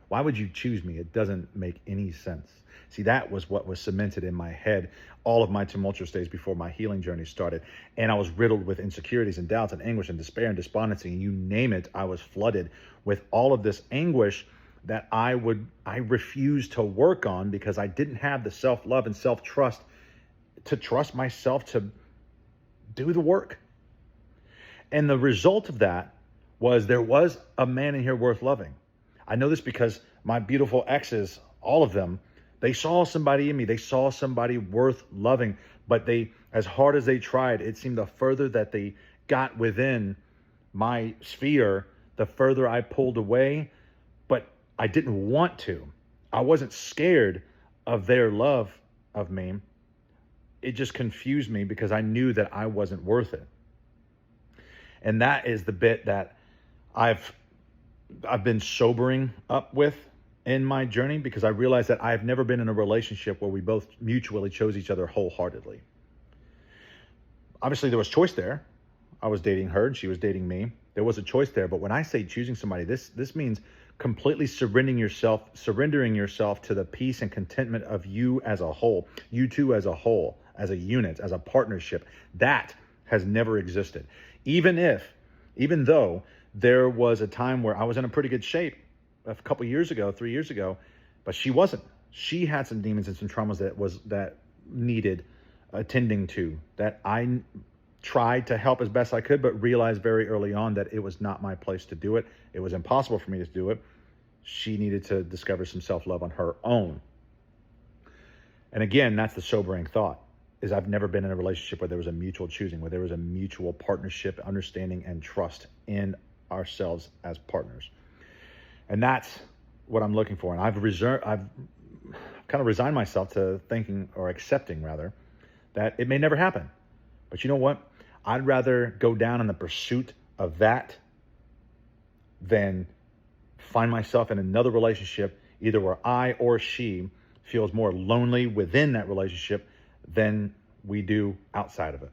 Why would you choose me? It doesn't make any sense. See, that was what was cemented in my head all of my tumultuous days before my healing journey started. And I was riddled with insecurities and doubts and anguish and despair and despondency. And you name it, I was flooded with all of this anguish that I refused to work on because I didn't have the self-love and self-trust to trust myself to do the work. And the result of that was there was a man in here worth loving. I know this because my beautiful exes, all of them, they saw somebody in me. They saw somebody worth loving. But they, as hard as they tried, it seemed the further that they got within my sphere, the further I pulled away. But I didn't want to. I wasn't scared of their love of me. It just confused me because I knew that I wasn't worth it. And that is the bit that I've been sobering up with in my journey, because I realized that I've never been in a relationship where we both mutually chose each other wholeheartedly. Obviously, there was choice there. I was dating her and she was dating me. There was a choice there. But when I say choosing somebody, this means completely surrendering yourself to the peace and contentment of you as a whole, you two as a whole, as a unit, as a partnership. That has never existed. Even though there was a time where I was in a pretty good shape a couple years ago, 3 years ago, but she wasn't. She had some demons and some traumas that needed attending to, that I tried to help as best I could, but realized very early on that it was not my place to do it. It was impossible for me to do it. She needed to discover some self-love on her own. And again, that's the sobering thought, is I've never been in a relationship where there was a mutual choosing, where there was a mutual partnership, understanding, and trust in ourselves as partners. And that's what I'm looking for. And I've kind of resigned myself to thinking, or accepting rather, that it may never happen. But you know what? I'd rather go down in the pursuit of that than find myself in another relationship, either where I or she feels more lonely within that relationship than we do outside of it.